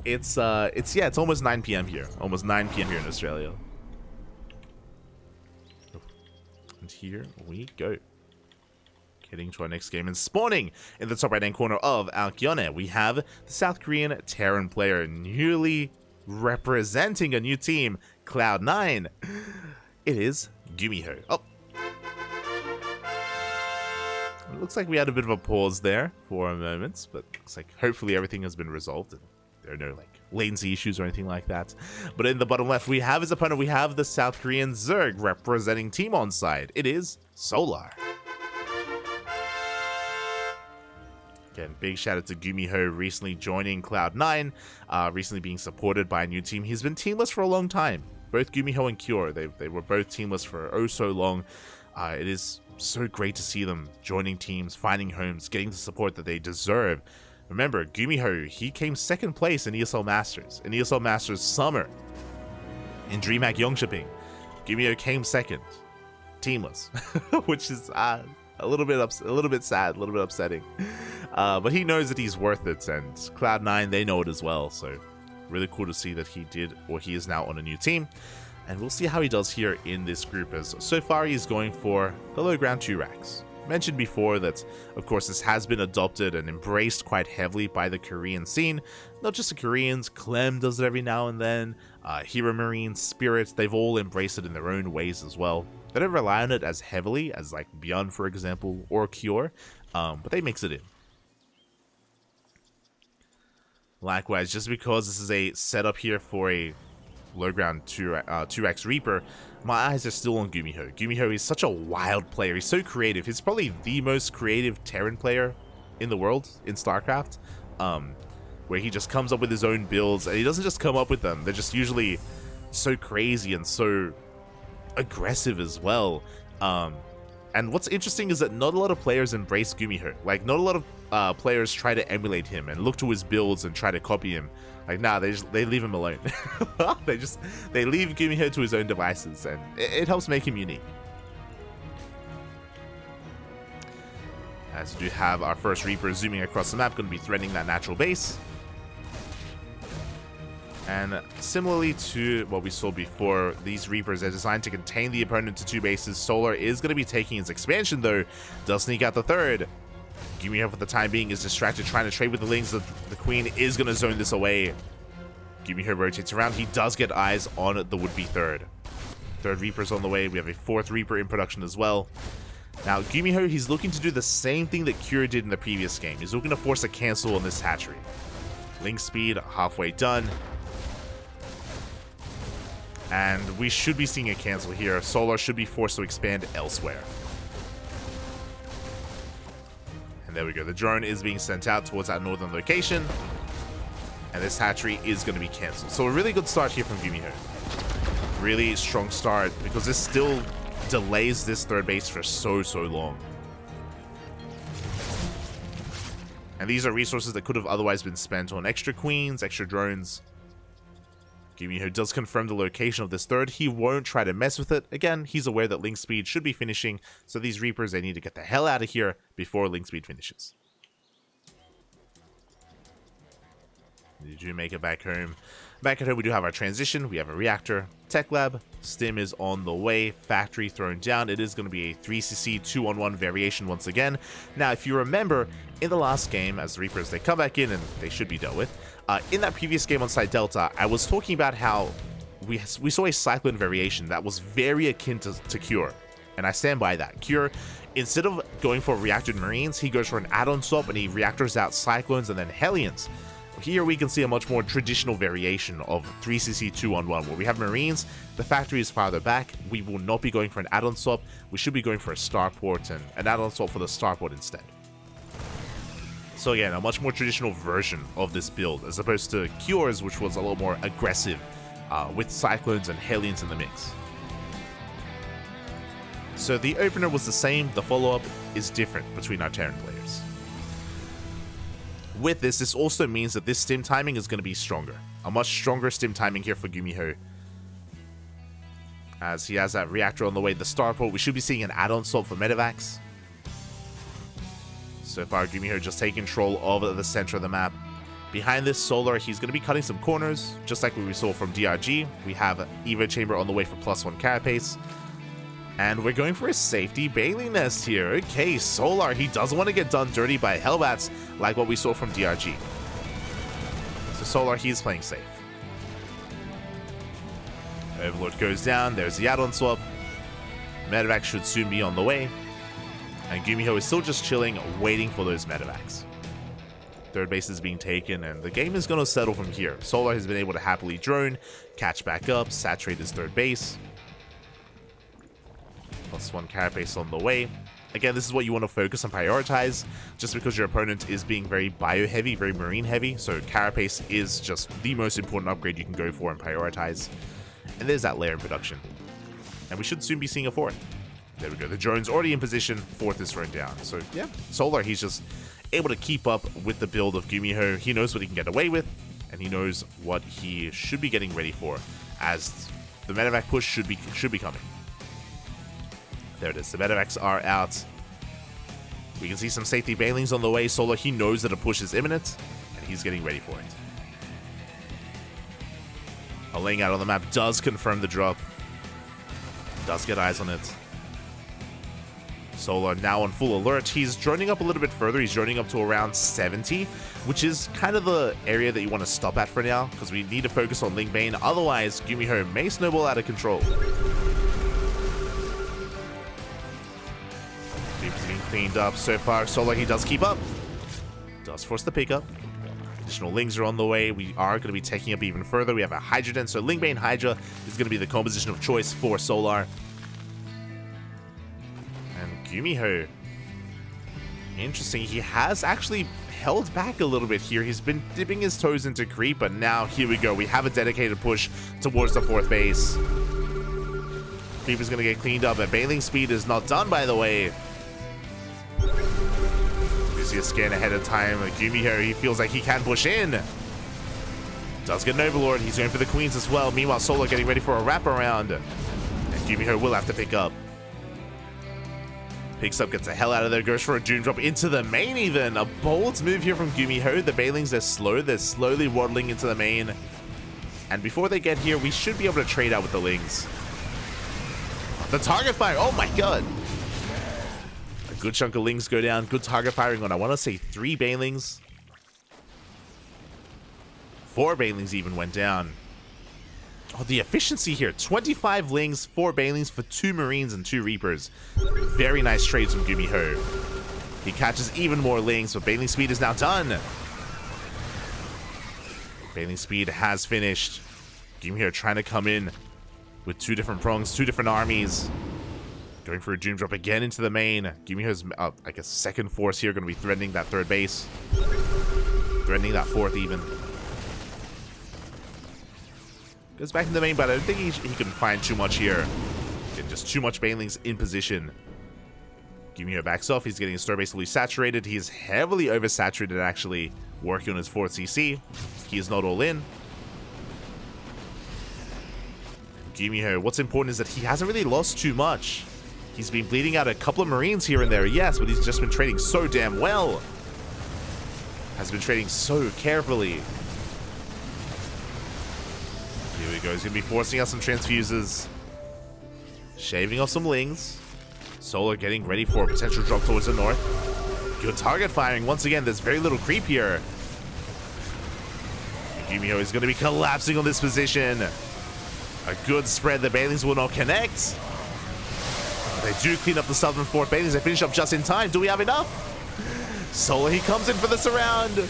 It's almost 9 p.m. here. Almost 9 p.m. here in Australia. And here we go. Heading to our next game and spawning in the top right-hand corner of our Kyone, we have the South Korean Terran player newly representing a new team, Cloud9. It is GuMiho. Oh. It looks like we had a bit of a pause there for a moment, but looks like hopefully everything has been resolved and there are no like latency issues or anything like that. But in the bottom left, we have his opponent. We have the South Korean Zerg representing Team On side. It is Solar. Again, big shout out to GuMiho recently joining Cloud9, recently being supported by a new team. He's been teamless for a long time. Both GuMiho and Cure, they were both teamless for oh so long. It is so great to see them joining teams, finding homes, getting the support that they deserve. Remember, GuMiho, he came second place in ESL Masters. In ESL Masters Summer. In DreamHack Yongshipping, GuMiho came second. Teamless. Which is a little bit sad, a little bit upsetting. But he knows that he's worth it, and Cloud9, they know it as well. So really cool to see that he did, or he is now on a new team. And we'll see how he does here in this group, as so far he's going for the low ground 2 racks. Mentioned before that, of course, this has been adopted and embraced quite heavily by the Korean scene. Not just the Koreans, Clem does it every now and then, Hero Marine, Spirit, they've all embraced it in their own ways as well. They don't rely on it as heavily as like Beyond, for example, or Cure, but they mix it in. Likewise, just because this is a setup here for a low ground 2x Reaper, my eyes are still on GuMiho. GuMiho is such a wild player. He's so creative. He's probably the most creative Terran player in the world in StarCraft, where he just comes up with his own builds, and he doesn't just come up with them. They're just usually so crazy and so aggressive as well. And what's interesting is that not a lot of players embrace GuMiho. Like, not a lot of players try to emulate him and look to his builds and try to copy him. Like, nah, they leave him alone. they leave GuMiho to his own devices, and it helps make him unique. As we do have our first Reaper zooming across the map, going to be threatening that natural base. And similarly to what we saw before, these Reapers are designed to contain the opponent to 2 bases. Solar is going to be taking his expansion though, does sneak out the third. GuMiho for the time being is distracted trying to trade with the Lings. The Queen is going to zone this away. GuMiho rotates around. He does get eyes on the would-be third. Third Reaper's on the way. We have a 4th Reaper in production as well. Now GuMiho, he's looking to do the same thing that Cure did in the previous game. He's looking to force a cancel on this hatchery. Link speed halfway done. And we should be seeing a cancel here. Solar should be forced to expand elsewhere. And there we go. The drone is being sent out towards that northern location. And this hatchery is going to be cancelled. So a really good start here from GuMiho. Really strong start, because this still delays this third base for so long. And these are resources that could have otherwise been spent on extra queens, extra drones. GuMiho does confirm the location of this third. He won't try to mess with it. Again, he's aware that Link Speed should be finishing, so these Reapers, they need to get the hell out of here before Link Speed finishes. You do make it back home. Back at home, we do have our transition. We have a reactor, tech lab, stim is on the way, factory thrown down. It is going to be a 3cc 2-on-1 variation once again. Now, if you remember, in the last game, as the Reapers, they come back in and they should be dealt with. In that previous game on Side Delta, I was talking about how we saw a Cyclone variation that was very akin to Cure. And I stand by that. Cure, instead of going for reactored Marines, he goes for an add-on swap and he reactors out Cyclones and then Hellions. Here we can see a much more traditional variation of 3cc 2-on-1, where we have Marines, the factory is farther back, we will not be going for an add-on swap, we should be going for a starport and an add-on swap for the starport instead. So again, a much more traditional version of this build, as opposed to Cure's, which was a lot more aggressive, with Cyclones and Hellions in the mix. So the opener was the same, the follow-up is different between our Terran players. With this also means that this stim timing is going to be stronger. A much stronger stim timing here for GuMiho. As he has that reactor on the way, the starport, we should be seeing an add-on swap for Medivacs. So far, GuMiho just taking control of the center of the map. Behind this Solar, he's going to be cutting some corners, just like what we saw from DRG. We have Evo Chamber on the way for +1 Carapace. And we're going for a safety Baneling Nest here. Okay, Solar, he doesn't want to get done dirty by Hellbats like what we saw from DRG. So Solar, he's playing safe. Overlord goes down, there's the add-on swap. Medevac should soon be on the way. And GuMiho is still just chilling, waiting for those Medevacs. Third base is being taken, and the game is going to settle from here. Solar has been able to happily drone, catch back up, saturate his third base. +1 Carapace on the way. Again, this is what you want to focus and prioritize, just because your opponent is being very bio-heavy, very marine-heavy, so Carapace is just the most important upgrade you can go for and prioritize. And there's that layer in production. And we should soon be seeing a fourth. There we go. The drone's already in position, fourth is thrown down. So, yeah, Solar, he's just able to keep up with the build of GuMiho. He knows what he can get away with, and he knows what he should be getting ready for, as the medevac push should be coming. There it is. The medevacs are out. We can see some safety Banelings on the way. Solar, he knows that a push is imminent, and he's getting ready for it. A laying out on the map does confirm the drop. Does get eyes on it. Solar now on full alert. He's droning up a little bit further. He's droning up to around 70, which is kind of the area that you want to stop at for now, because we need to focus on Ling Bane. Otherwise, GuMiho may snowball out of control. Creep's being cleaned up so far. Solar, he does keep up. Does force the pickup. Additional Lings are on the way. We are going to be taking up even further. We have a Hydra Den, so Ling Bane Hydra is going to be the composition of choice for Solar. GuMiho, interesting, he has actually held back a little bit here. He's been dipping his toes into creep, but now here we go. We have a dedicated push towards the fourth base. Creep is going to get cleaned up, and Baneling speed is not done, by the way. We see a scan ahead of time. GuMiho, he feels like he can push in. Does get an Overlord. He's going for the Queens as well. Meanwhile, Solar getting ready for a wraparound. And GuMiho will have to pick up. Picks up, gets the hell out of there, goes for a Doom Drop into the main even. A bold move here from GuMiho. The Banelings, they're slow. They're slowly waddling into the main. And before they get here, we should be able to trade out with the Lings. The target fire. Oh my god. A good chunk of Lings go down. Good target firing on, I want to say, 3 Banelings. 4 Banelings even went down. Oh, the efficiency here. 25 Lings, 4 Banelings for 2 Marines and 2 Reapers. Very nice trades from GuMiho. He catches even more Lings, but Baneling speed is now done. Baneling speed has finished. GuMiho trying to come in with 2 different prongs, 2 different armies. Going for a Doom Drop again into the main. GuMiho's, I guess, second force here, going to be threatening that third base. Threatening that fourth even. Goes back in the main, but I don't think he can find too much here. Getting just too much Banelings in position. GuMiho backs off. He's getting his star basically saturated. He's heavily oversaturated, actually, working on his 4th CC. He is not all in. GuMiho, what's important is that he hasn't really lost too much. He's been bleeding out a couple of Marines here and there, yes, but he's just been trading so damn well. Has been trading so carefully. Here we go. He's going to be forcing out some transfuses. Shaving off some Lings. Solar getting ready for a potential drop towards the north. Good target firing. Once again, there's very little creep here. GuMiho is going to be collapsing on this position. A good spread. The Banelings will not connect. They do clean up the southern 4th Banelings. They finish up just in time. Do we have enough? Solar, he comes in for the surround.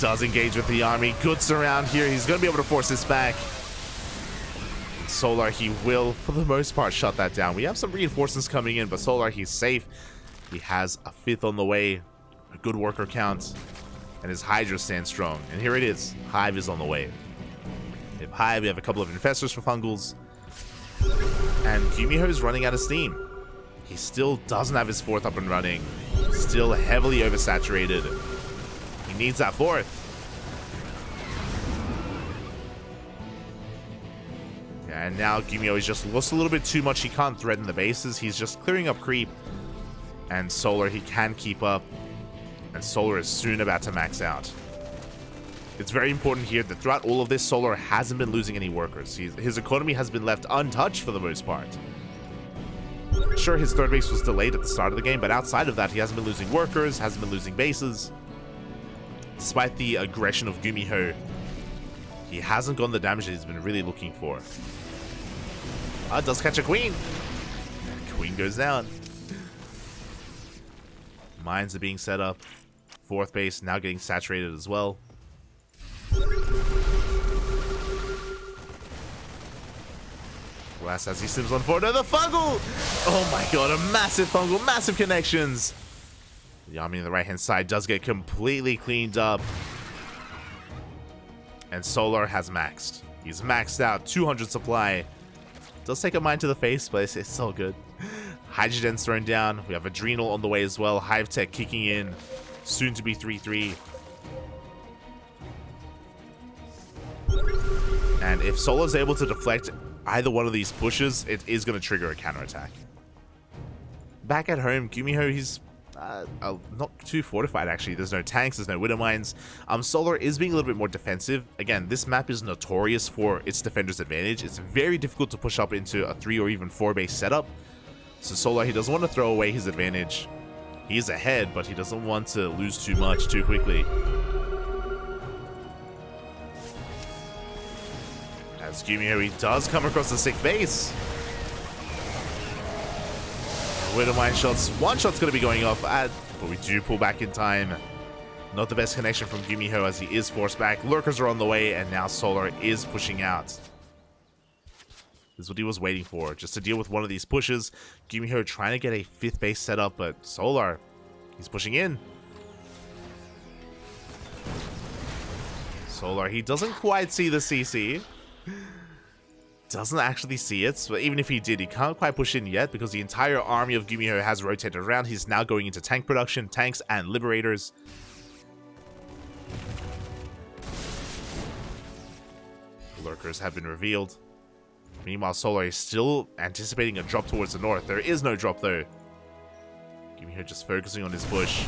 Does engage with the army. Good surround here. He's going to be able to force this back. Solar, he will, for the most part, shut that down. We have some reinforcements coming in, but Solar, he's safe. He has a 5th on the way. A good worker count. And his Hydra stands strong. And here it is. Hive is on the way. We have Hive. We have a couple of Infestors for Fungals. And GuMiho is running out of steam. He still doesn't have his 4th up and running. Still heavily oversaturated. He needs that 4th. And now GuMiho has just lost a little bit too much. He can't threaten the bases. He's just clearing up creep. And Solar, he can keep up. And Solar is soon about to max out. It's very important here that throughout all of this, Solar hasn't been losing any workers. His economy has been left untouched for the most part. Sure, his third base was delayed at the start of the game, but outside of that, he hasn't been losing workers, hasn't been losing bases. Despite the aggression of GuMiho, he hasn't gotten the damage that he's been really looking for. Does catch a queen. Queen goes down. Mines are being set up. Fourth base now getting saturated as well. Glass as he sims on forward. No, the fungal! Oh my god, a massive fungal, massive connections. The army on the right-hand side does get completely cleaned up. And Solar has maxed. He's maxed out, 200 supply. Does take a mine to the face, but it's all good. Hydrogen's thrown down. We have Adrenal on the way as well. Hive Tech kicking in. Soon to be 3-3. And if Solar's able to deflect either one of these pushes, it is going to trigger a counterattack. Back at home, GuMiho, he's not too fortified actually. There's no tanks, there's no Widow Mines. Solar is being a little bit more defensive. Again, this map is notorious for its defender's advantage. It's very difficult to push up into a 3 or even 4 base setup. So Solar, he doesn't want to throw away his advantage. He's ahead, but he doesn't want to lose too much too quickly. As GuMiho, he does come across the 6th base. Widow Mine shots. One shot's going to be going off, but we do pull back in time. Not the best connection from GuMiho as he is forced back. Lurkers are on the way, and now Solar is pushing out. This is what he was waiting for, just to deal with one of these pushes. GuMiho trying to get a 5th base set up, but Solar, he's pushing in. Solar, he doesn't quite see the CC. Doesn't actually see it, but even if he did, he can't quite push in yet because the entire army of GuMiho has rotated around. He's now going into tank production, tanks and liberators. Lurkers have been revealed. Meanwhile, Solar is still anticipating a drop towards the north. There is no drop though. GuMiho just focusing on his push.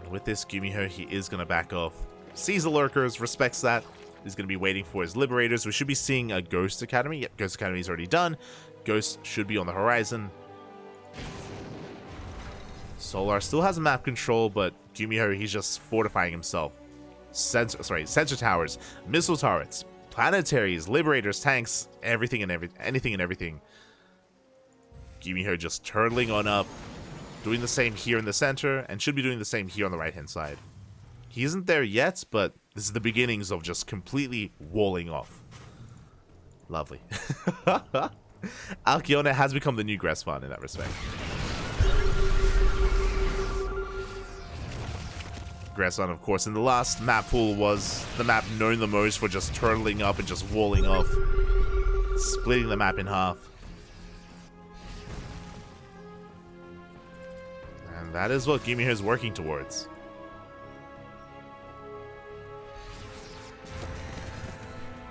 With this, GuMiho, he is going to back off. Sees the Lurkers, respects that. He's going to be waiting for his Liberators. We should be seeing a Ghost Academy. Yep, Ghost Academy is already done. Ghost should be on the horizon. Solar still has map control, but GuMiho, he's just fortifying himself. Sensor towers, missile turrets, planetaries, Liberators, tanks, anything and everything. GuMiho just turtling on up. Doing the same here in the center, and should be doing the same here on the right-hand side. He isn't there yet, but this is the beginnings of just completely walling off. Lovely. Alkiona has become the new Gressvan in that respect. Gressvan, of course, in the last map pool was the map known the most for just turtling up and just walling off. Splitting the map in half. That is what GuMiho is working towards.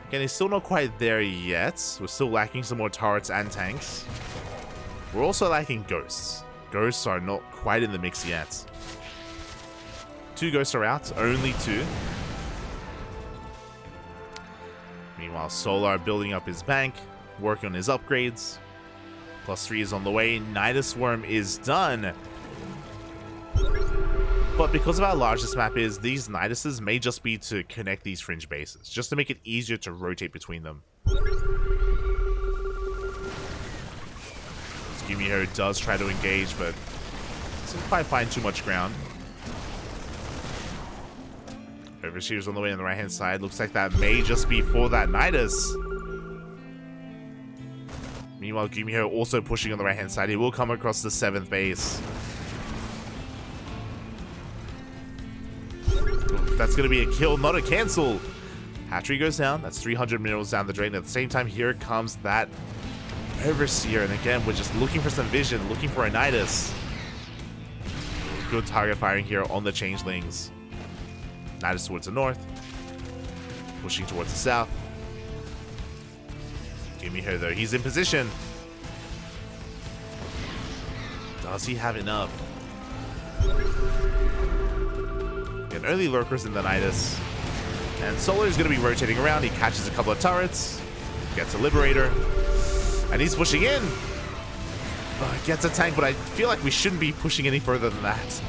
Again, he's still not quite there yet. We're still lacking some more turrets and tanks. We're also lacking ghosts. Ghosts are not quite in the mix yet. 2 ghosts are out, only 2. Meanwhile, Solar building up his bank, working on his upgrades. +3 is on the way. Nidus Worm is done. But because of how large this map is, these Niduses may just be to connect these fringe bases, just to make it easier to rotate between them. GuMiho does try to engage, but doesn't quite find too much ground. Overseer's on the way on the right-hand side. Looks like that may just be for that Nidus. Meanwhile, GuMiho also pushing on the right-hand side. He will come across the 7th base. That's going to be a kill, not a cancel. Hatchery goes down. That's 300 minerals down the drain. At the same time, here comes that Overseer. And again, we're just looking for some vision, looking for a Nidus. Good target firing here on the Changelings. Nidus towards the north. Pushing towards the south. GuMiho, though, he's in position. Does he have enough? Get early lurkers in the Nidus. And Solar is going to be rotating around. He catches a couple of turrets. Gets a Liberator. And he's pushing in. Gets a tank, but I feel like we shouldn't be pushing any further than that.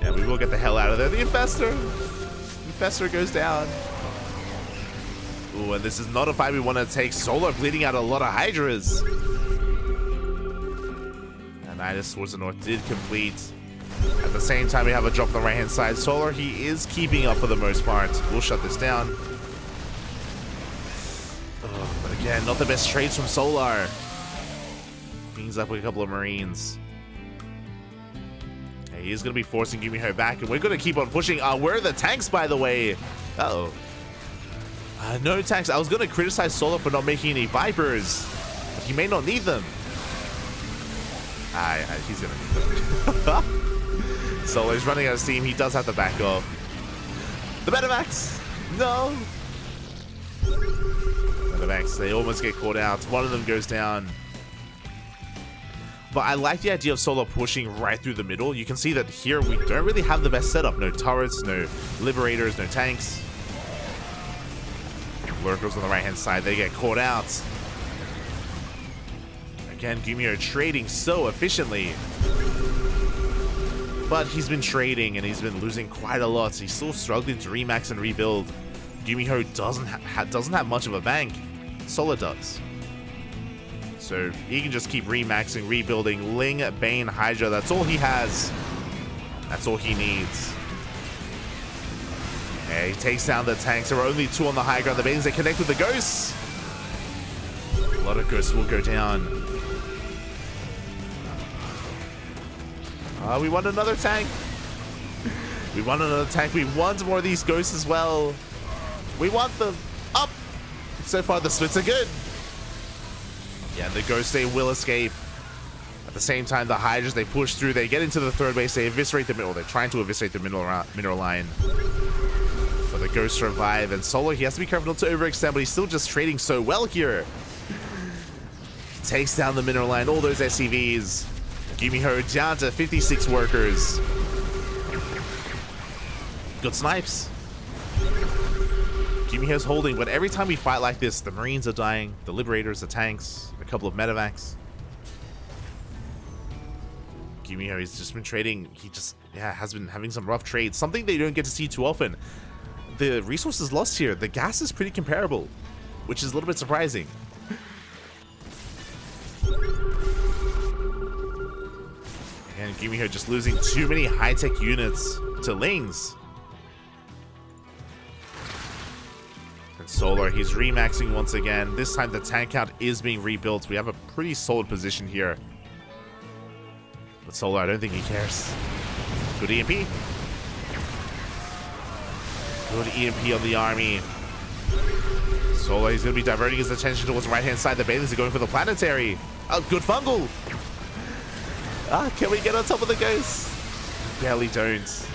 Yeah, we will get the hell out of there. The Infestor. Infestor goes down. Ooh, and this is not a fight we want to take. Solar bleeding out a lot of Hydras. And Nidus towards the north did complete. At the same time, we have a drop on the right-hand side. Solar, he is keeping up for the most part. We'll shut this down. But again, not the best trades from Solar. Brings up with a couple of Marines. Hey, he is going to be forcing GuMiho back, and we're going to keep on pushing. Where are the tanks, by the way? Uh-oh. No tanks. I was going to criticize Solar for not making any Vipers, but he may not need them. He's going to need them. Solar's running out of steam. He does have to back off. The Metamax! No! Metamax, they almost get caught out. One of them goes down. But I like the idea of Solar pushing right through the middle. You can see that here we don't really have the best setup. No turrets, no Liberators, no tanks. Lurkers on the right-hand side, they get caught out. Again, GuMiho trading so efficiently. But he's been trading and he's been losing quite a lot. So he's still struggling to remax and rebuild. GuMiho doesn't have much of a bank. Solar does. So he can just keep remaxing, rebuilding. Ling, Bane, Hydra, that's all he has. That's all he needs. Yeah, he takes down the tanks. There are only two on the high ground. The Banes, they connect with the Ghosts. A lot of Ghosts will go down. We want another tank. We want another tank. We want more of these Ghosts as well. We want them up. So far, the splits are good. Yeah, the Ghosts, they will escape. At the same time, the Hydras, they push through. They get into the third base. They eviscerate the middle. They're trying to eviscerate the middle line. But the Ghosts survive. And Solar, he has to be careful not to overextend, but he's still just trading so well here. Takes down the middle line. All those SCVs. GuMiho down to 56 workers. Good snipes. GuMiho's holding, but every time we fight like this, the Marines are dying, the Liberators, the tanks, a couple of medevacs. GuMiho, he's just been trading. He just, has been having some rough trades. Something they don't get to see too often. The resources lost here, the gas is pretty comparable, which is a little bit surprising. And GuMiho just losing too many high-tech units to Lings. And Solar, he's remaxing once again. This time the tank count is being rebuilt. We have a pretty solid position here. But Solar, I don't think he cares. Good EMP. Good EMP on the army. Solar, he's going to be diverting his attention towards the right-hand side. The Bailey's are going for the planetary. Oh, good fungal. Can we get on top of the Ghosts? Barely don't.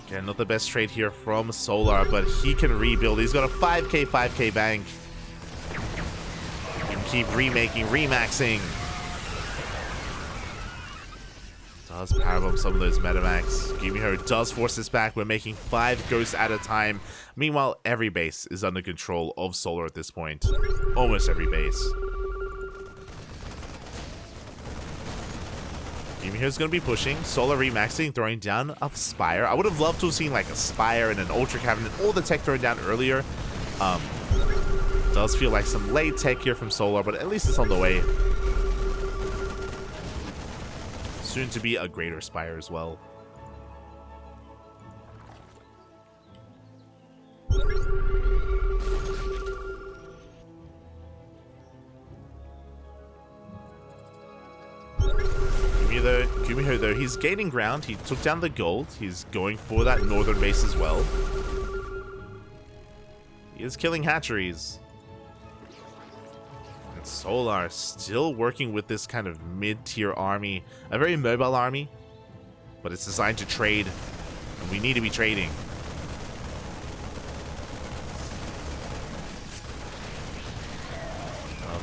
Again, not the best trade here from Solar, but he can rebuild. He's got a 5k bank. He can keep remaking, remaxing. Does powerbomb some of those metamax. GuMiho does force this back. We're making 5 Ghosts at a time. Meanwhile, every base is under control of Solar at this point. Almost every base. GuMiho's going to be pushing. Solar remaxing, throwing down a Spire. I would have loved to have seen like a Spire and an Ultra Cabinet, all the tech thrown down earlier. Does feel like some late tech here from Solar, but at least it's on the way. Soon to be a greater Spire as well. GuMiho though, he's gaining ground. He took down the gold. He's going for that northern base as well. He is killing hatcheries. And Solar still working with this kind of mid-tier army. A very mobile army, but it's designed to trade, and we need to be trading.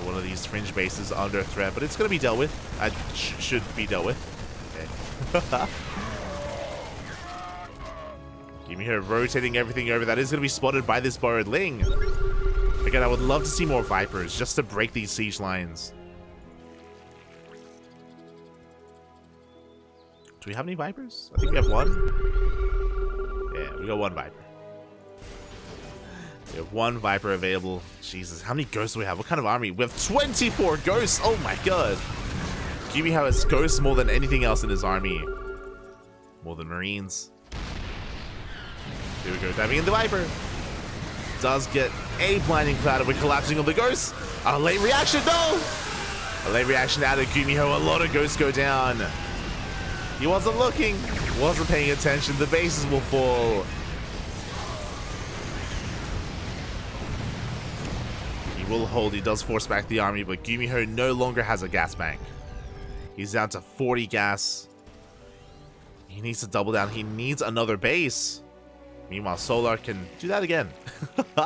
One One of these fringe bases under threat, but it's going to be dealt with. Should be dealt with. Okay. GuMiho rotating everything over. That is going to be spotted by this borrowed Ling. Again, I would love to see more Vipers just to break these siege lines. Do we have any Vipers? I think we have one. Yeah, we got one Viper. We have one Viper available. Jesus, how many ghosts do we have? What kind of army? We have 24 ghosts! Oh my god! GuMiho has ghosts more than anything else in his army. More than Marines. Here we go, diving in the Viper. Does get a blinding cloud, and we're collapsing on the ghosts. A late reaction, no! A late reaction out of GuMiho. A lot of ghosts go down. He wasn't looking, wasn't paying attention. The bases will fall. He will hold. He does force back the army, but GuMiho no longer has a gas bank. He's down to 40 gas. He needs to double down. He needs another base. Meanwhile, Solar can do that again.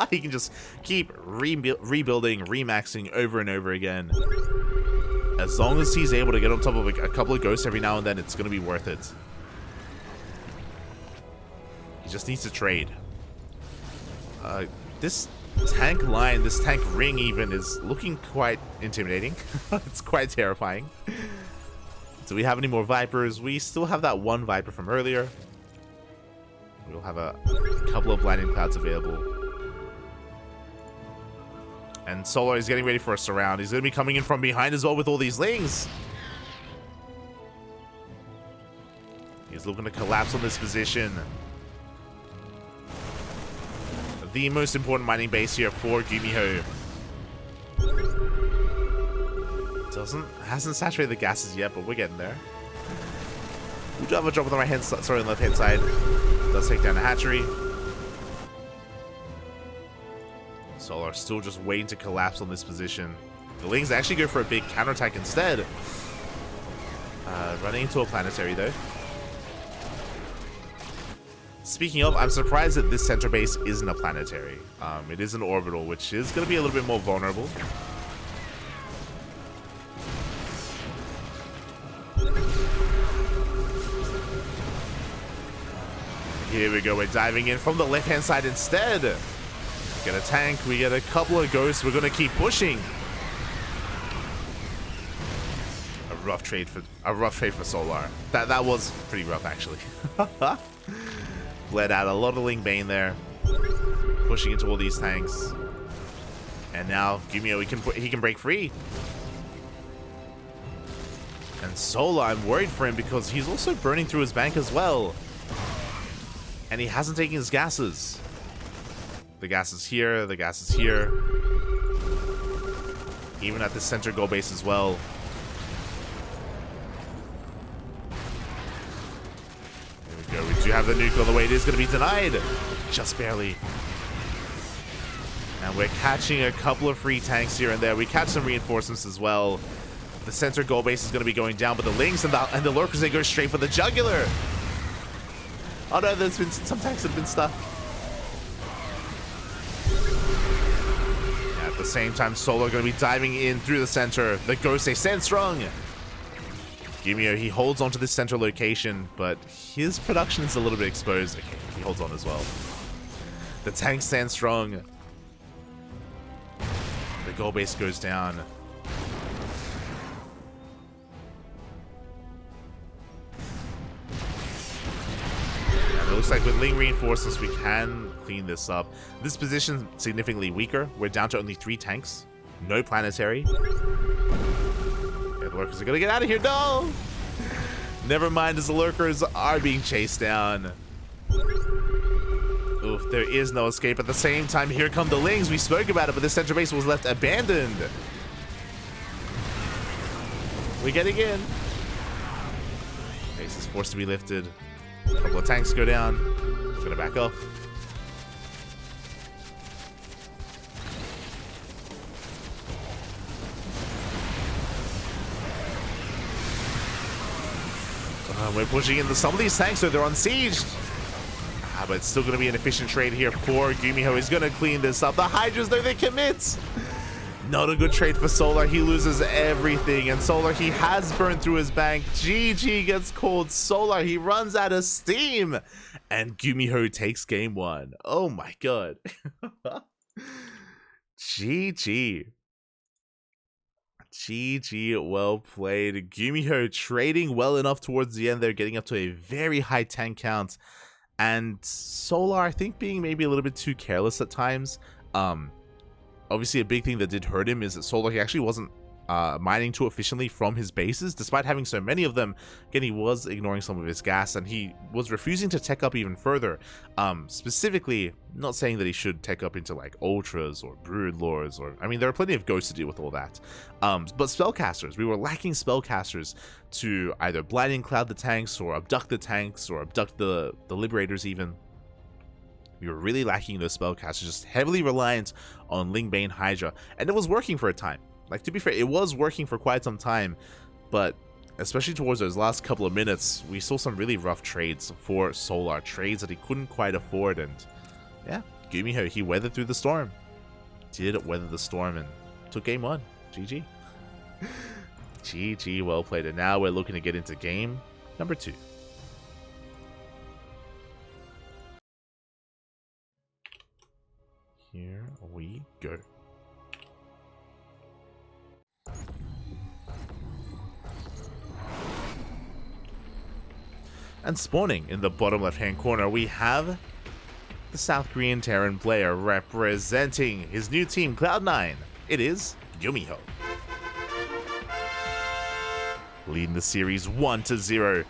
He can just keep rebuilding, remaxing over and over again. As long as he's able to get on top of a couple of ghosts every now and then, it's going to be worth it. He just needs to trade. This tank line, this tank ring even, is looking quite intimidating. It's quite terrifying. Do we have any more Vipers? We still have that one Viper from earlier. We'll have a couple of blinding clouds available. And Solar is getting ready for a surround. He's going to be coming in from behind as well with all these Lings. He's looking to collapse on this position. The most important mining base here for GuMiho. Hasn't saturated the gases yet, but we're getting there. We do have a drop on the right hand side, sorry, on the left hand side. Does take down the hatchery. Solar still just waiting to collapse on this position. The Lings actually go for a big counterattack instead. Running into a planetary though. Speaking of, I'm surprised that this center base isn't a planetary. It is an orbital, which is going to be a little bit more vulnerable. Here we go, we're diving in from the left-hand side instead. Get a tank, we get a couple of ghosts, we're gonna keep pushing. A rough trade for Solar. That was pretty rough actually. Bled out a lot of Ling Bane there. Pushing into all these tanks. And now GuMiho, he can break free. And Solar, I'm worried for him because he's also burning through his bank as well. And he hasn't taken his gases. The gas is here, the gas is here. Even at the center goal base as well. There we go, we do have the nuke on the way. It is going to be denied. Just barely. And we're catching a couple of free tanks here and there. We catch some reinforcements as well. The center goal base is going to be going down, but the Lings and the Lurkers, they go straight for the jugular. Oh no, there's been some tanks that have been stuck. At the same time, Solar going to be diving in through the center. The Ghosts, they stand strong. GuMiho, he holds onto this center location, but his production is a little bit exposed. Okay, he holds on as well. The tank stands strong. The goal base goes down. It looks like with Ling reinforcements, we can clean this up. This position significantly weaker. We're down to only 3 tanks. No planetary. Yeah, the Lurkers are going to get out of here. No! Never mind, as the Lurkers are being chased down. Oof, there is no escape. At the same time, here come the Lings. We spoke about it, but this center base was left abandoned. We're getting in. Base is forced to be lifted. A couple of tanks go down. It's gonna back off. We're pushing into some of these tanks, so they're unsieged. But it's still gonna be an efficient trade here for GuMiho. He's gonna clean this up. The Hydras, though, they commit. Not a good trade for Solar. He loses everything. And Solar, he has burned through his bank. GG gets called. Solar, he runs out of steam. And GuMiho takes game 1. Oh my god. GG. GG, well played. GuMiho trading well enough towards the end there, getting up to a very high tank count. And Solar, I think, being maybe a little bit too careless at times. Obviously, a big thing that did hurt him is that Solar, he actually wasn't mining too efficiently from his bases, despite having so many of them. Again, he was ignoring some of his gas, and he was refusing to tech up even further. Specifically, not saying that he should tech up into like Ultras or Broodlords, or I mean, there are plenty of ghosts to deal with all that. But spellcasters, we were lacking spellcasters to either blinding cloud the tanks, or abduct the tanks, or abduct the Liberators even. We were really lacking those spellcasters, just heavily reliant on Lingbane Hydra, and it was working for a time. Like, to be fair, it was working for quite some time, but especially towards those last couple of minutes, we saw some really rough trades for Solar, trades that he couldn't quite afford, and yeah, GuMiho, he weathered through the storm. Did weather the storm and took game 1. GG. GG, well played. And now we're looking to get into game number 2. Here we go. And spawning in the bottom left-hand corner, we have the South Korean Terran player representing his new team, Cloud9. It is GuMiho. Leading the series 1-0.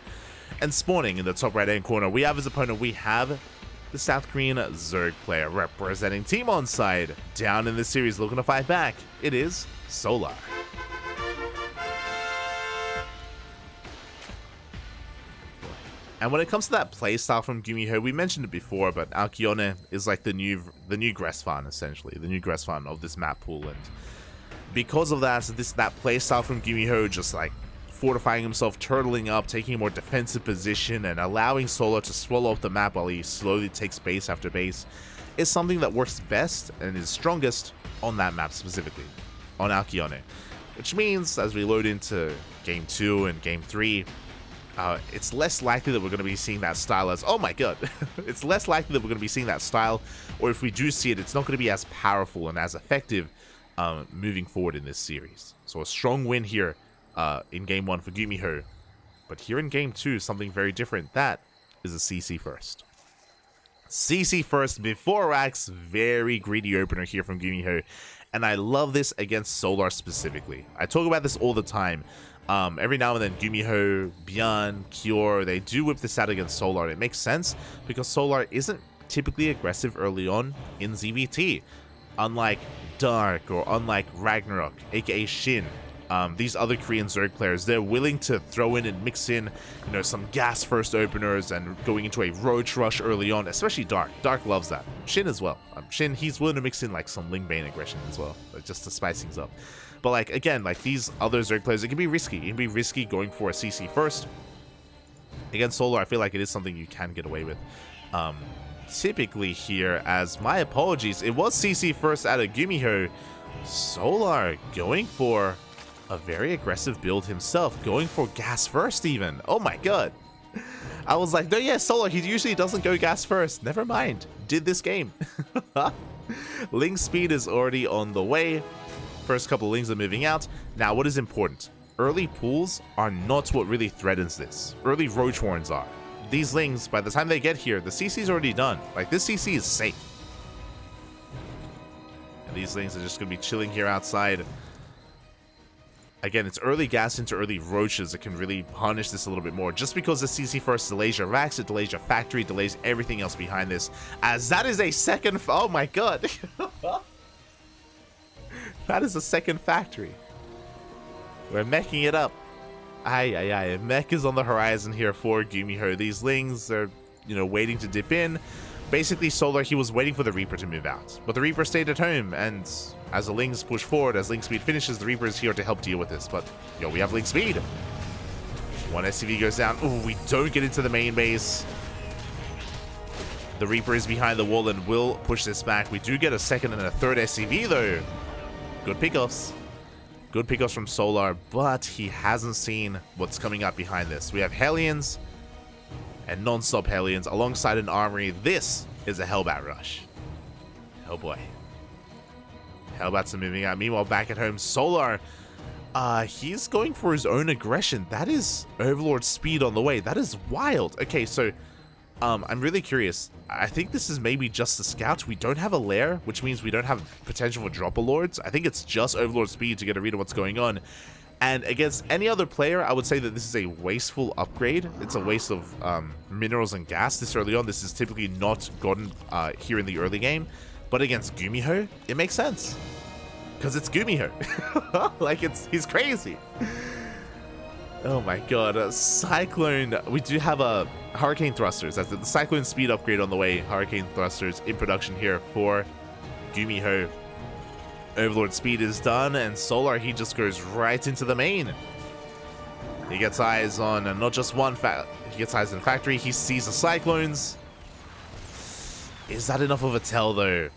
And spawning in the top right-hand corner, we have his opponent, we have the South Korean Zerg player representing Team Onside. Down in the series, looking to fight back, it is Solar. And when it comes to that playstyle from GuMiho, we mentioned it before, but Alkyone is like the new Gressfan, essentially, the new Gressfan of this map pool. And because of that, that playstyle from GuMiho, just like fortifying himself, turtling up, taking a more defensive position, and allowing Solar to swallow up the map while he slowly takes base after base, is something that works best and is strongest on that map specifically, on Alkyone. Which means, as we load into Game 2 and Game 3, it's less likely that we're going to be seeing that style as, oh my god, it's less likely that we're going to be seeing that style, or if we do see it, it's not going to be as powerful and as effective moving forward in this series. So a strong win here in Game 1 for GuMiho, but here in Game 2, something very different. That is a CC first. CC first before racks, very greedy opener here from GuMiho, and I love this against Solar specifically. I talk about this all the time. Every now and then, GuMiho, Byan, Kyor, they do whip this out against Solar. It makes sense because Solar isn't typically aggressive early on in ZVT. Unlike Dark or unlike Ragnarok, aka Shin, these other Korean Zerg players, they're willing to throw in and mix in, you know, some gas first openers and going into a Ro8 rush early on, especially Dark. Dark loves that. Shin as well. Shin, he's willing to mix in like some Lingbane aggression as well, just to spice things up. But like, again, like these other Zerg players, it can be risky. It can be risky going for a CC first. Against Solar, I feel like it is something you can get away with. Typically here, as my apologies, it was CC first out of GuMiho. Solar going for a very aggressive build himself, going for gas first even. Oh my god. I was like, no, yeah, Solar, he usually doesn't go gas first. Never mind. Did this game. Link speed is already on the way. First couple of Lings are moving out. Now, what is important? Early pools are not what really threatens this. Early Roach Warrens are. These Lings, by the time they get here, the CC is already done. Like, this CC is safe. And these Lings are just going to be chilling here outside. Again, it's early gas into early Roaches that can really punish this a little bit more. Just because the CC first delays your racks, it delays your factory, delays everything else behind this. As that is a second... Oh my god. That is a second factory. We're meching it up. Aye. Mech is on the horizon here for GuMiho. These Lings are, you know, waiting to dip in. Basically, Solar, he was waiting for the Reaper to move out. But the Reaper stayed at home, and as the Lings push forward, as Link speed finishes, the Reaper is here to help deal with this. But, yo, we have Link speed. One SCV goes down. Ooh, we don't get into the main base. The Reaper is behind the wall and will push this back. We do get a second and a third SCV, though. Good pickoffs. Good pickoffs from Solar, but he hasn't seen what's coming up behind this. We have Hellions and non-stop Hellions alongside an armory. This is a Hellbat rush. Oh boy. Hellbats are moving out. Meanwhile, back at home, Solar, he's going for his own aggression. That is Overlord speed on the way. That is wild. Okay, so I'm really curious. I think this is maybe just the scout. We don't have a lair, which means we don't have potential for dropper lords. I think it's just Overlord speed to get a read of what's going on. And against any other player, I would say that this is a wasteful upgrade. It's a waste of minerals and gas this early on. This is typically not gotten here in the early game. But against GuMiho, it makes sense. Because it's GuMiho. Like, he's crazy. Oh my god, Cyclone. We do have a Hurricane Thrusters. That's the Cyclone speed upgrade on the way. Hurricane Thrusters in production here for GuMiho. Overlord speed is done, and Solar, he just goes right into the main. He gets eyes on not just one he gets eyes on factory. He sees the Cyclones. Is that enough of a tell, though?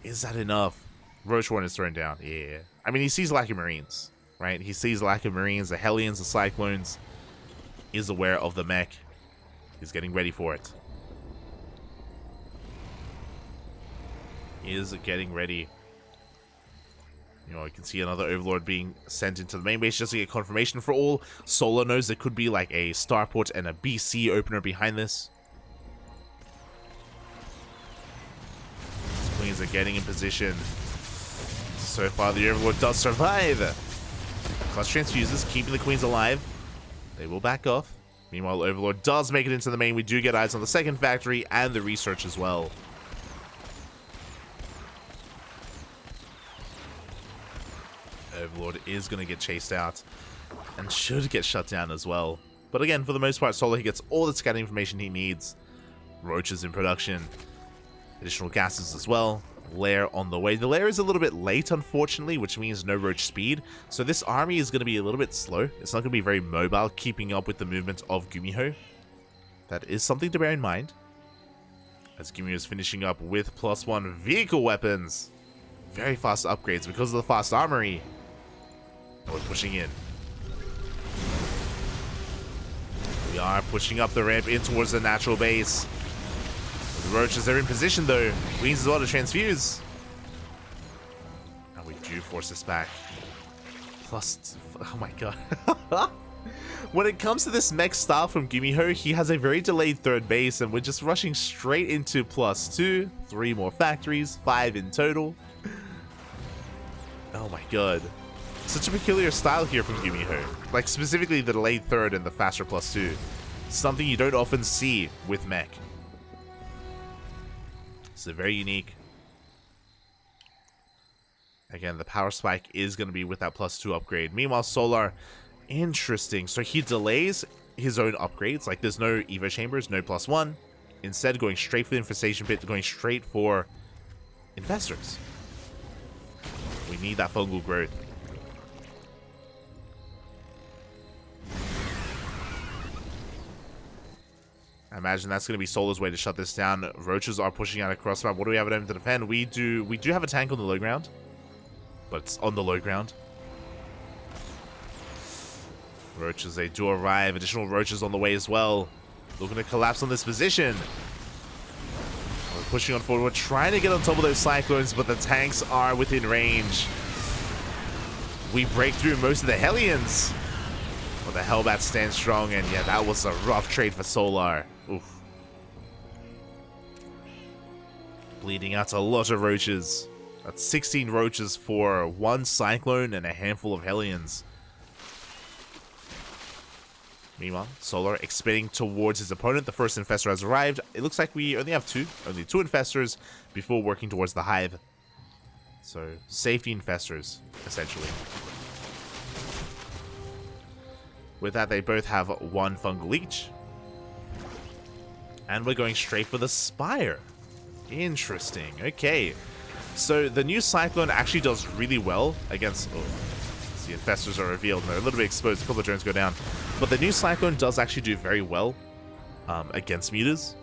Is that enough? Ro8 is thrown down. Yeah. I mean, he sees lack of Marines. Right, he sees lack of Marines, the Hellions, the Cyclones, is aware of the mech. He's getting ready for it. He is getting ready. You know, you can see another Overlord being sent into the main base just to get confirmation for all. Solar knows there could be like a starport and a BC opener behind this. These Queens are getting in position. So far, the Overlord does survive. Clutch transfuses, keeping the Queens alive. They will back off. Meanwhile, Overlord does make it into the main. We do get eyes on the second factory and the research as well. Overlord is going to get chased out and should get shut down as well. But again, for the most part, Solar, he gets all the scouting information he needs. Roaches in production. Additional gases as well. Lair on the way. The lair is a little bit late, unfortunately, which means no roach speed. So this army is going to be a little bit slow. It's not going to be very mobile, keeping up with the movement of GuMiho. That is something to bear in mind. As GuMiho is finishing up with +1 vehicle weapons. Very fast upgrades because of the fast armory. We're pushing in. We are pushing up the ramp in towards the natural base. The Roaches are in position though. Queens as well to transfuse. And we do force this back. Oh my god. When it comes to this mech style from GuMiho, he has a very delayed third base, and we're just rushing straight into +2. 3 more factories, 5 in total. Oh my god. Such a peculiar style here from GuMiho. Like, specifically the delayed third and the faster +2. Something you don't often see with mech. So very unique. Again, the power spike is going to be with that +2 upgrade. Meanwhile, Solar, interesting. So he delays his own upgrades. Like, there's no Evo chambers, no +1. Instead, going straight for the infestation pit, going straight for investors. We need that fungal growth. I imagine that's going to be Solar's way to shut this down. Roaches are pushing out across the map. What do we have at home to defend? We do have a tank on the low ground, but it's on the low ground. Roaches, they do arrive. Additional Roaches on the way as well. Looking to collapse on this position. We're pushing on forward. We're trying to get on top of those Cyclones, but the tanks are within range. We break through most of the Hellions. But the Hellbats stand strong, and yeah, that was a rough trade for Solar. Oof. Bleeding out a lot of Roaches. That's 16 Roaches for 1 Cyclone and a handful of Hellions. Meanwhile, Solar expanding towards his opponent. The first Infestor has arrived. It looks like we only have 2 Infestors before working towards the Hive. So, safety Infestors, essentially. With that, they both have 1 fungal each. And we're going straight for the Spire. Interesting. Okay. So the new Cyclone actually does really well against... Oh, the Infestors are revealed. They're a little bit exposed. A couple of drones go down. But the new Cyclone does actually do very well against mutas.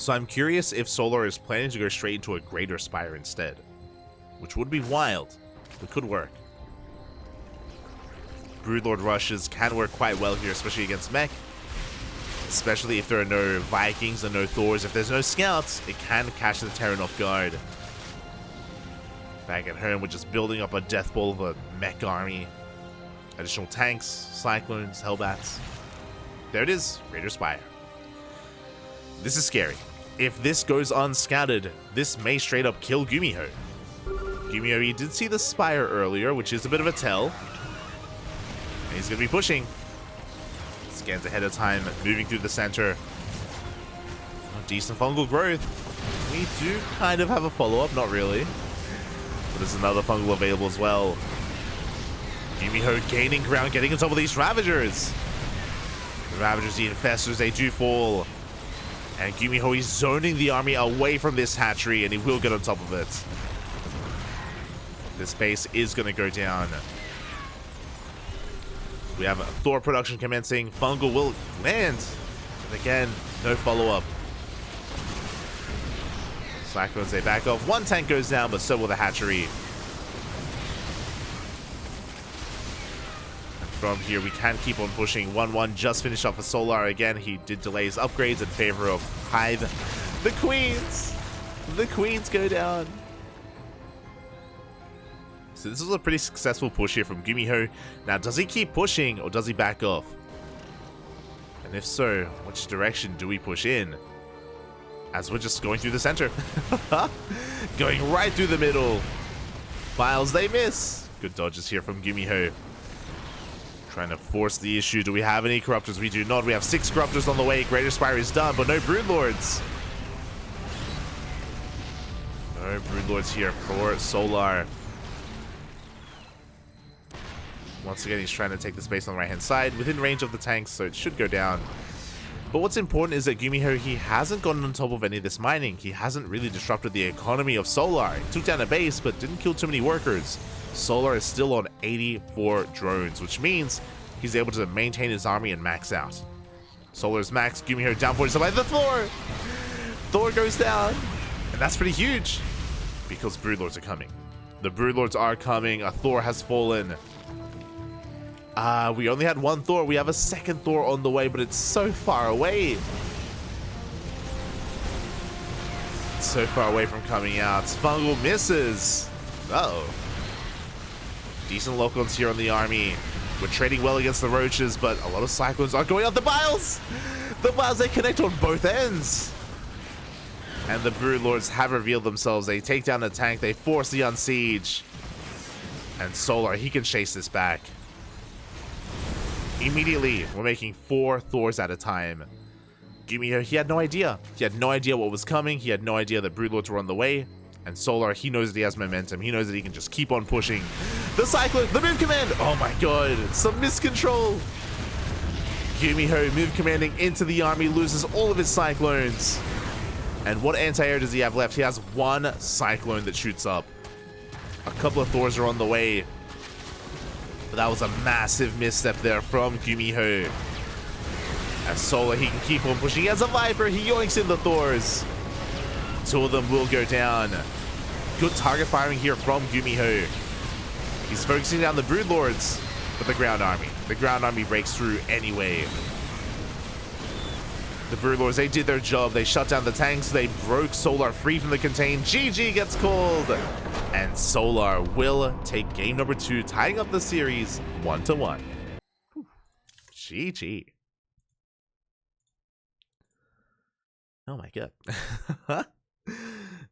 So I'm curious if Solar is planning to go straight into a Greater Spire instead, which would be wild, but could work. Broodlord rushes can work quite well here, especially against mech. Especially if there are no Vikings and no Thors. If there's no scouts, it can catch the Terran off guard. Back at home, we're just building up a death ball of a mech army. Additional tanks, Cyclones, Hellbats. There it is, Greater Spire. This is scary. If this goes unscouted, this may straight up kill GuMiho. GuMiho, he did see the Spire earlier, which is a bit of a tell. And he's going to be pushing. Scans ahead of time, moving through the center. Oh, decent fungal growth. We do kind of have a follow-up, not really. But there's another fungal available as well. GuMiho gaining ground, getting on top of these Ravagers. The Ravagers, the Infestors, they do fall. And GuMiho is zoning the army away from this hatchery, and he will get on top of it. This base is going to go down. We have Thor production commencing. Fungal will land. And again, no follow-up. Cyclones, they back off. One tank goes down, but so will the hatchery. And from here, we can keep on pushing. 1-1 just finished off a Solar. Again, he did delay his upgrades in favor of Hive. The Queens! The Queens go down. So this was a pretty successful push here from GuMiho. Now, does he keep pushing or does he back off? And if so, which direction do we push in? As we're just going through the center. Going right through the middle. Files, they miss. Good dodges here from GuMiho. Trying to force the issue. Do we have any Corruptors? We do not. We have 6 Corruptors on the way. Greater Spire is done, but no Broodlords. No Broodlords here for Solar. Once again, he's trying to take the space on the right-hand side, within range of the tanks, so it should go down. But what's important is that GuMiho, he hasn't gotten on top of any of this mining. He hasn't really disrupted the economy of Solar. He took down a base, but didn't kill too many workers. Solar is still on 84 drones, which means he's able to maintain his army and max out. Solar's max, GuMiho down 40 by the Thor! Thor goes down! And that's pretty huge, because Broodlords are coming. The Broodlords are coming, a Thor has fallen. We only had one Thor. We have a second Thor on the way, but it's so far away. It's so far away from coming out. Fungal misses. Uh-oh. Decent lock-ons here on the army. We're trading well against the Roaches, but a lot of Cyclones are going out. The Biles! The Biles, they connect on both ends. And the Broodlords have revealed themselves. They take down the tank. They force the unsiege. And Solar, he can chase this back. Immediately, we're making 4 Thors at a time. GuMiho, he had no idea. He had no idea what was coming. He had no idea that Broodlords were on the way. And Solar, he knows that he has momentum. He knows that he can just keep on pushing. The Cyclone, the move command. Oh my god, some miscontrol. GuMiho move commanding into the army, loses all of his Cyclones. And what anti-air does he have left? He has 1 Cyclone that shoots up. A couple of Thors are on the way. But that was a massive misstep there from GuMiho. As Solar, he can keep on pushing. He has a Viper. He yoinks in the Thors. 2 of them will go down. Good target firing here from GuMiho. He's focusing down the Broodlords, but the ground army. The ground army breaks through anyway. The Broodlords, they did their job. They shut down the tanks. They broke Solar free from the contain. GG gets called. And Solar will take game number 2, tying up the series 1-1. GG. Oh my god.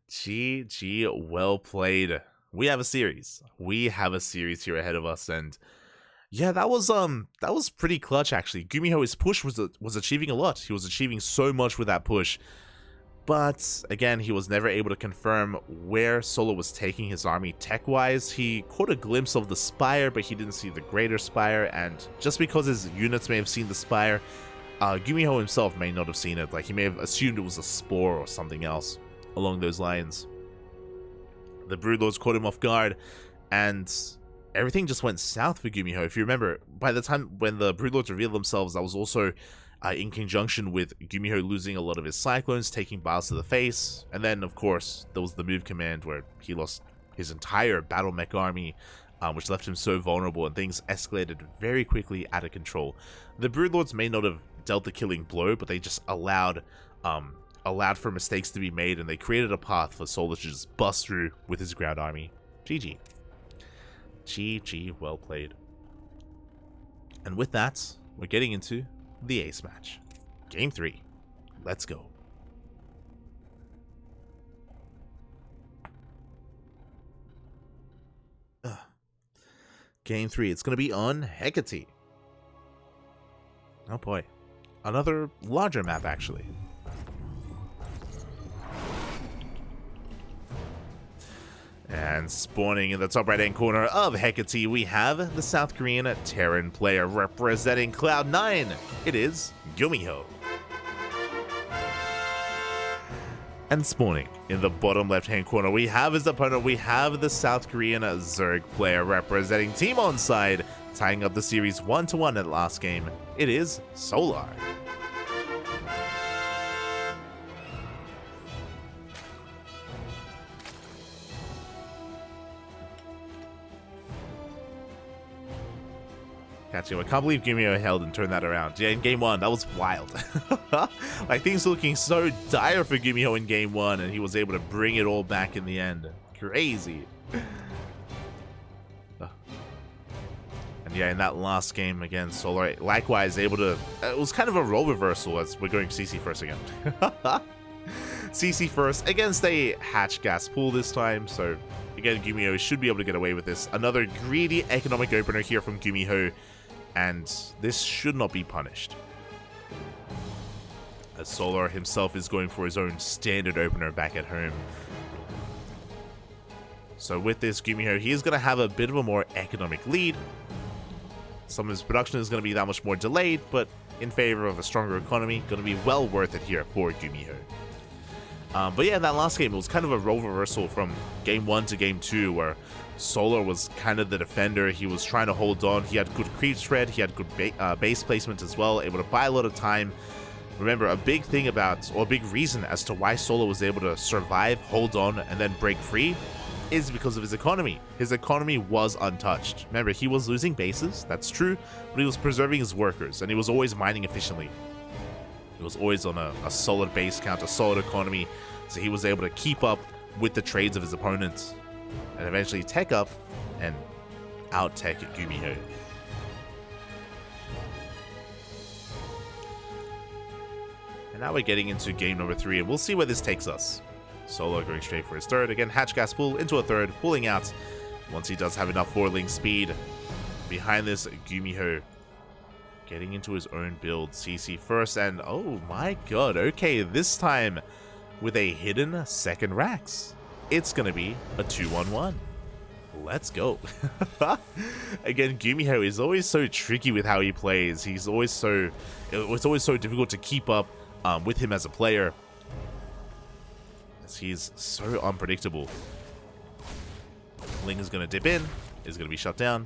GG, well played. We have a series. We have a series here ahead of us, and yeah, that was pretty clutch actually. GuMiho, his push was achieving a lot. He was achieving so much with that push. But again, he was never able to confirm where Solar was taking his army tech-wise. He caught a glimpse of the Spire, but he didn't see the Greater Spire, and just because his units may have seen the Spire, GuMiho himself may not have seen it. Like, he may have assumed it was a Spore or something else along those lines. The Broodlords caught him off guard, and everything just went south for GuMiho. If you remember, by the time when the Broodlords revealed themselves, that was also in conjunction with GuMiho losing a lot of his Cyclones, taking Biles to the face. And then, of course, there was the move command where he lost his entire Battle Mech army, which left him so vulnerable, and things escalated very quickly out of control. The Broodlords may not have dealt the killing blow, but they just allowed for mistakes to be made, and they created a path for Solar to just bust through with his ground army. GG. GG, well played. And with that, we're getting into the ace match. Game 3. Let's go. Game 3. It's going to be on Hecate. Oh boy. Another larger map, actually. And spawning in the top right-hand corner of Hecate, we have the South Korean Terran player representing Cloud9. It is GuMiho. And spawning in the bottom left-hand corner, we have his opponent. We have the South Korean Zerg player representing Team Onside, tying up the series 1-1 at last game. It is Solar. Catching him. I can't believe GuMiho held and turned that around. Yeah, in game 1, that was wild. Like, things were looking so dire for GuMiho in game 1, and he was able to bring it all back in the end. Crazy. And yeah, in that last game again, Solar likewise able to... it was kind of a role reversal, as we're going CC first again. CC first against a hatch gas pool this time, so again, GuMiho should be able to get away with this. Another greedy economic opener here from GuMiho, and this should not be punished, as Solar himself is going for his own standard opener back at home. So with this, GuMiho, he is going to have a bit of a more economic lead. Some of his production is going to be that much more delayed, but in favor of a stronger economy, going to be well worth it here for GuMiho. But yeah, in that last game, it was kind of a role reversal from game 1 to game 2, where Solar was kind of the defender. He was trying to hold on. He had good creep spread. He had good base placement as well, able to buy a lot of time. Remember, a big thing about, or a big reason as to why Solar was able to survive, hold on, and then break free is because of his economy. His economy was untouched. Remember, he was losing bases, that's true, but he was preserving his workers, and he was always mining efficiently. He was always on a solid base count, a solid economy, so he was able to keep up with the trades of his opponents, and eventually tech up and out-tech GuMiho. And now we're getting into game number 3, and we'll see where this takes us. Solar going straight for his third. Again, hatch gas pull into a third, pulling out once he does have enough forward-link speed. Behind this, GuMiho getting into his own build. CC first, and oh my god, okay, this time with a hidden second Rax. It's gonna be a 2-1-1. Let's go. Again, GuMiho is always so tricky with how he plays. It's always so difficult to keep up with him as a player, as he's so unpredictable. Ling is gonna dip in, is gonna be shut down.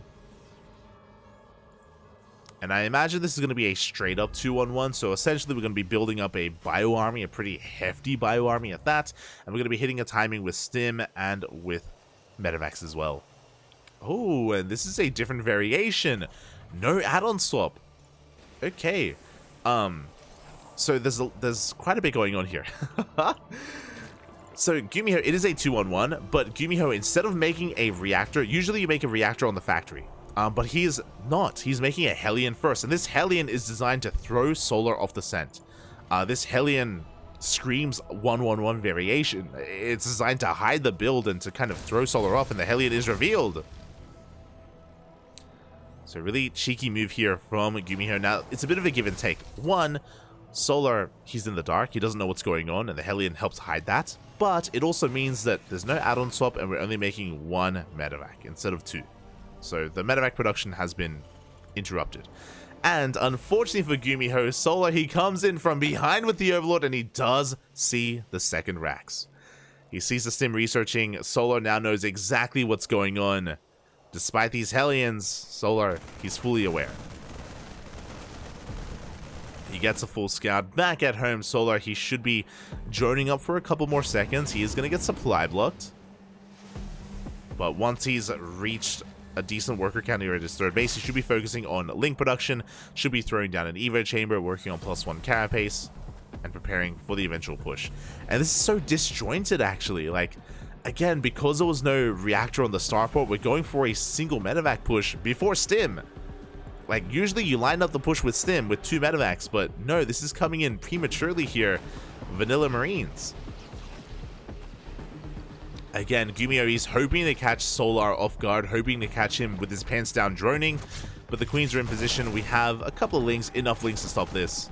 And I imagine this is going to be a straight up 2-1-1, so essentially we're going to be building up a bio army, a pretty hefty bio army at that, and we're going to be hitting a timing with Stim and with Medivacs as well. Oh, and this is a different variation. No add-on swap. Okay. So there's quite a bit going on here. So GuMiho, it is a 2-1-1, but GuMiho, instead of making a reactor, usually you make a reactor on the factory. But he is not. He's making a Hellion first, and this Hellion is designed to throw Solar off the scent. This Hellion screams 1-1-1 variation. It's designed to hide the build and to kind of throw Solar off, and the Hellion is revealed. So really cheeky move here from GuMiho. Now, it's a bit of a give and take. One, Solar, he's in the dark, he doesn't know what's going on, and the Hellion helps hide that. But it also means that there's no add-on swap, and we're only making one Medivac instead of two. So the Medivac production has been interrupted. And unfortunately for GuMiho, Solar, he comes in from behind with the Overlord, and he does see the second Rax. He sees the Stim researching. Solar now knows exactly what's going on. Despite these Hellions, Solar, he's fully aware. He gets a full scout. Back at home, Solar, he should be droning up for a couple more seconds. He is going to get supply blocked. But once he's reached a decent worker count here at his third base, he should be focusing on link production, should be throwing down an Evo chamber, working on +1 carapace, and preparing for the eventual push. And this is so disjointed, actually. Like, again, because there was no reactor on the starport, we're going for a single medevac push before stim. Like, usually you line up the push with stim with 2 medevacs, but no, this is coming in prematurely here. Vanilla Marines. Again, GuMiho is hoping to catch Solar off guard, hoping to catch him with his pants down droning, but the Queens are in position. We have a couple of links, enough links to stop this.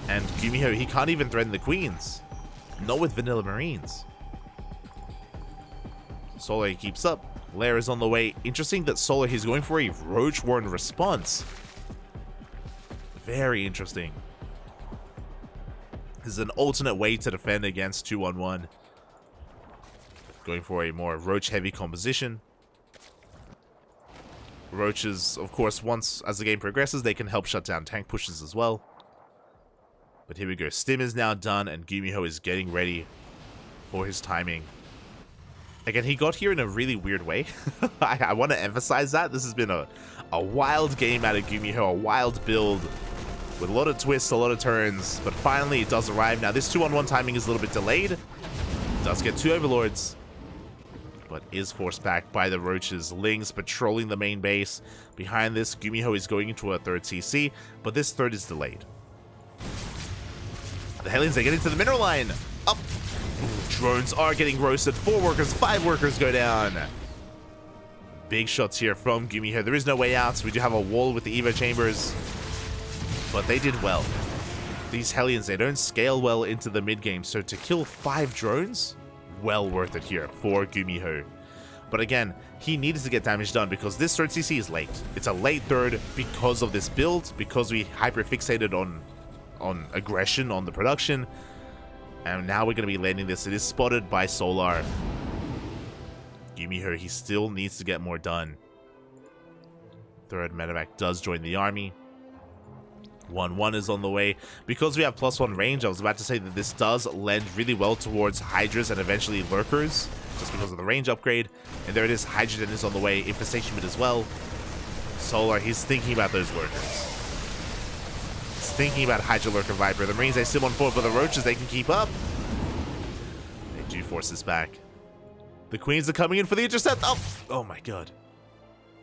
And GuMiho, he can't even threaten the Queens. Not with Vanilla Marines. Solar keeps up. Lair is on the way. Interesting that Solar, he's going for a Roach Warren response. Very interesting. This is an alternate way to defend against 2-1-1. Going for a more Roach-heavy composition. Roaches, of course, once as the game progresses, they can help shut down tank pushes as well. But here we go. Stim is now done, and GuMiho is getting ready for his timing. Again, he got here in a really weird way. I want to emphasize that. This has been a wild game out of GuMiho, a wild build with a lot of twists, a lot of turns, but finally it does arrive. Now, this 2-on-1 timing is a little bit delayed. Does get 2 Overlords, but is forced back by the Roaches. Lings patrolling the main base. Behind this, GuMiho is going into a third CC, but this third is delayed. The Hellions, they get into the mineral line. Up. Ooh, drones are getting roasted. 4 workers, 5 workers go down. Big shots here from GuMiho. There is no way out. We do have a wall with the Evo chambers, but they did well. These Hellions, they don't scale well into the mid game, so to kill 5 drones, well worth it here for GuMiho. But again, he needed to get damage done because this third CC is late. It's a late third because of this build, because we hyper-fixated on aggression on the production. And now we're going to be landing this. It is spotted by Solar. GuMiho, he still needs to get more done. Third medevac does join the army. 1-1 is on the way. Because we have +1 range, I was about to say that this does lend really well towards Hydras and eventually Lurkers, just because of the range upgrade. And there it is, Hydrogen is on the way, Infestation Mid as well. Solar, he's thinking about those Lurkers. He's thinking about Hydra, Lurker, Viper. The Marines, they still on forward, but the Roaches, they can keep up. They do force this back. The Queens are coming in for the intercept. Oh my god.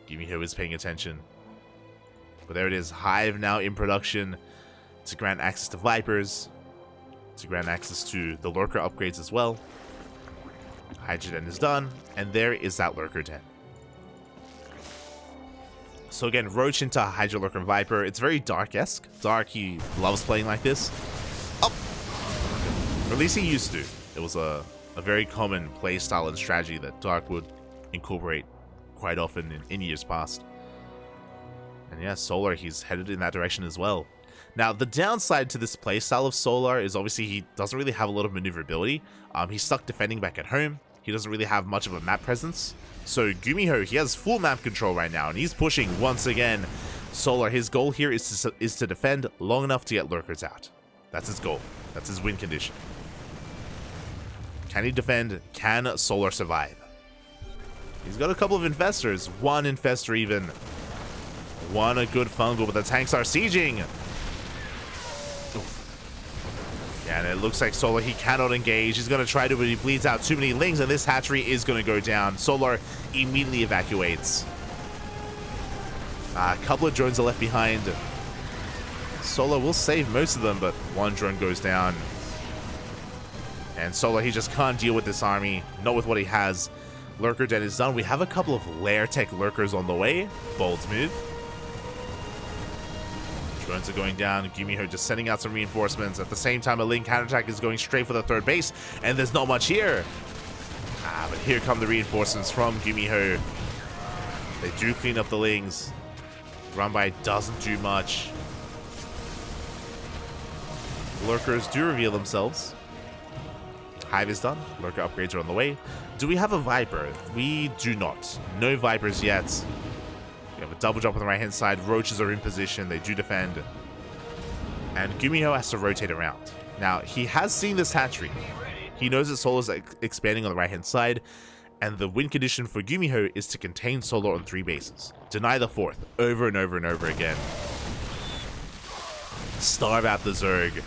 GuMiho is paying attention. But there it is, Hive now in production to grant access to Vipers, to grant access to the Lurker upgrades as well. Hydra Den is done, and there is that Lurker Den. So again, Roach into Hydra, Lurker, Viper. It's very Dark-esque. Dark, he loves playing like this. Or at least he used to. It was a very common play style and strategy that Dark would incorporate quite often in years past. And yeah, Solar, he's headed in that direction as well. Now, the downside to this playstyle of Solar is obviously he doesn't really have a lot of maneuverability. He's stuck defending back at home. He doesn't really have much of a map presence. So GuMiho, he has full map control right now, and he's pushing once again. Solar, his goal here is to defend long enough to get Lurkers out. That's his goal. That's his win condition. Can he defend? Can Solar survive? He's got a couple of infestors. 1 infestor even. 1 a good fungal, but the tanks are sieging. Oof. Yeah, and it looks like Solar, he cannot engage. He's going to try to, but he bleeds out too many Lings, and this hatchery is going to go down. Solar immediately evacuates. A couple of drones are left behind. Solar will save most of them, but 1 drone goes down. And Solar, he just can't deal with this army. Not with what he has. Lurker Den is done. We have a couple of Lair Tech Lurkers on the way. Bold move. Drones are going down. GuMiho just sending out some reinforcements. At the same time, a Link counterattack is going straight for the third base, and there's not much here. But here come the reinforcements from GuMiho. They do clean up the Lings. Run by doesn't do much. Lurkers do reveal themselves. Hive is done. Lurker upgrades are on the way. Do we have a Viper? We do not. No Vipers yet. We have a double jump on the right-hand side. Roaches are in position. They do defend. And GuMiho has to rotate around. Now, he has seen this hatchery. He knows that Solar's expanding on the right-hand side, and the win condition for GuMiho is to contain Solar on 3 bases. Deny the 4th, over and over and over again. Starve out the Zerg.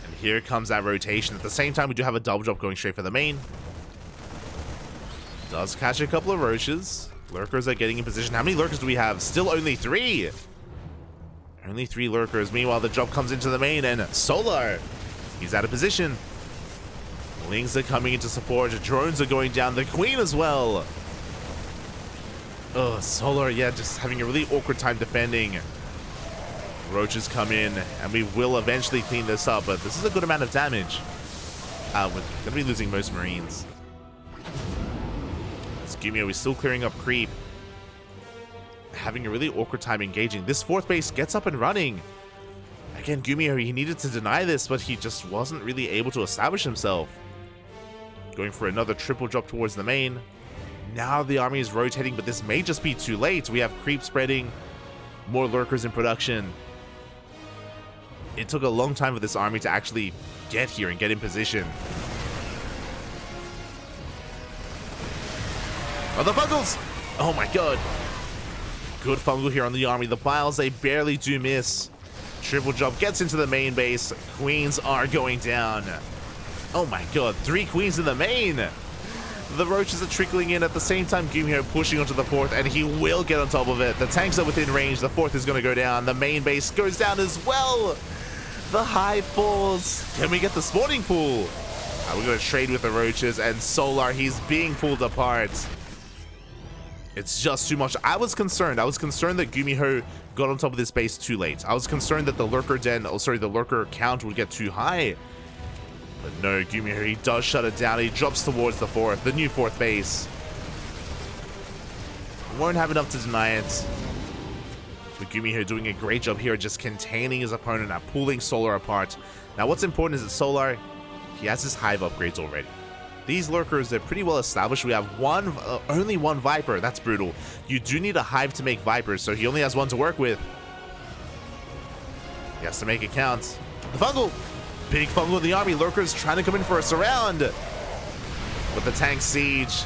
And here comes that rotation. At the same time, we do have a double drop going straight for the main. Does catch a couple of roaches. Lurkers are getting in position. How many lurkers do we have? Still only 3. Only 3 lurkers. Meanwhile, the drop comes into the main, and Solar, he's out of position. Lings are coming into support. Drones are going down. The Queen as well. Oh, Solar, yeah, just having a really awkward time defending. Roaches come in, and we will eventually clean this up, but this is a good amount of damage. We're going to be losing most Marines. GuMiho is still clearing up creep. Having a really awkward time engaging. This 4th base gets up and running. Again, GuMiho, he needed to deny this, but he just wasn't really able to establish himself. Going for another triple drop towards the main. Now the army is rotating, but this may just be too late. We have creep spreading. More lurkers in production. It took a long time for this army to actually get here and get in position. Oh, the Fungals! Oh my god. Good Fungal here on the army. The Biles, they barely do miss. Triple drop gets into the main base. Queens are going down. Oh my god, 3 queens in the main. The roaches are trickling in at the same time. GuMiho pushing onto the 4th, and he will get on top of it. The tanks are within range. The 4th is going to go down. The main base goes down as well. The hive falls. Can we get the spawning pool? We're going to trade with the roaches, and Solar, he's being pulled apart. It's just too much. I was concerned that GuMiho got on top of this base too late. I was concerned that the lurker the lurker count would get too high. But no, GuMiho, he does shut it down. He drops towards the 4th, the new 4th base. Won't have enough to deny it. But GuMiho doing a great job here, just containing his opponent, now pulling Solar apart. Now what's important is that Solar, he has his hive upgrades already. These lurkers, they're pretty well established. We have only one Viper. That's brutal. You do need a hive to make Vipers, so he only has 1 to work with. He has to make it count. The Fungal! Big Fungal in the army. Lurkers trying to come in for a surround. With the tank siege.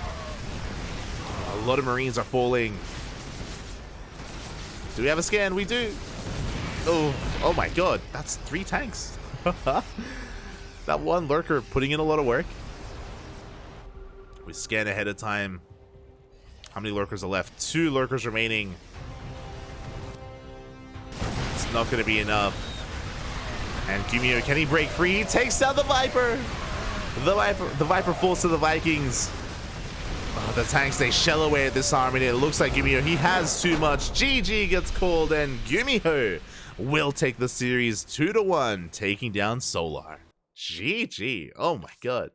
A lot of Marines are falling. Do we have a scan? We do. Oh my god. That's 3 tanks. That one lurker putting in a lot of work. We scan ahead of time. How many lurkers are left? 2 lurkers remaining. It's not going to be enough. And GuMiho, can he break free? He takes down the Viper. The Viper falls to the Vikings. Oh, the tanks, they shell away at this army. It looks like GuMiho, he has too much. GG gets called, and GuMiho will take the series 2-1, taking down Solar. GG. Oh my god.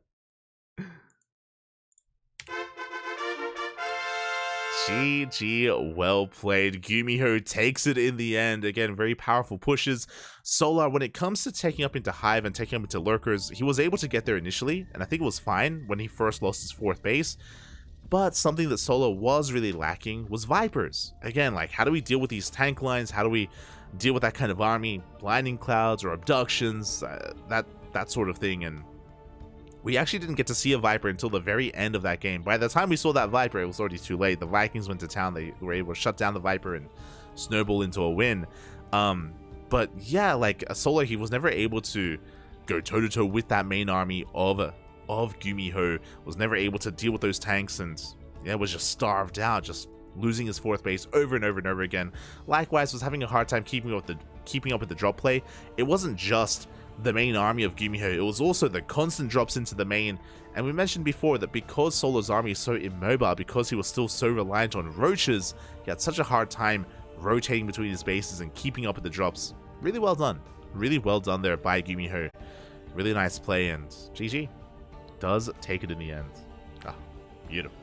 GG, well played. GuMiho takes it in the end. Again, very powerful pushes. Solar, when it comes to taking up into Hive and taking up into Lurkers, he was able to get there initially, and I think it was fine when he first lost his 4th base. But something that Solar was really lacking was Vipers. Again, like, how do we deal with these tank lines? How do we deal with that kind of army? Blinding clouds or abductions, that sort of thing. And we actually didn't get to see a Viper until the very end of that game. By the time we saw that Viper, it was already too late. The Vikings went to town. They were able to shut down the Viper and snowball into a win. But yeah, like, Solar, he was never able to go toe-to-toe with that main army of GuMiho. Was never able to deal with those tanks, and yeah, was just starved out, just losing his 4th base over and over and over again. Likewise, was having a hard time keeping up with the drop play. It wasn't just the main army of GuMiho, it was also the constant drops into the main. And we mentioned before that because Solar's army is so immobile, because he was still so reliant on roaches, he had such a hard time rotating between his bases and keeping up with the drops. Really well done. Really well done there by GuMiho. Really nice play, and GG does take it in the end. Ah, beautiful.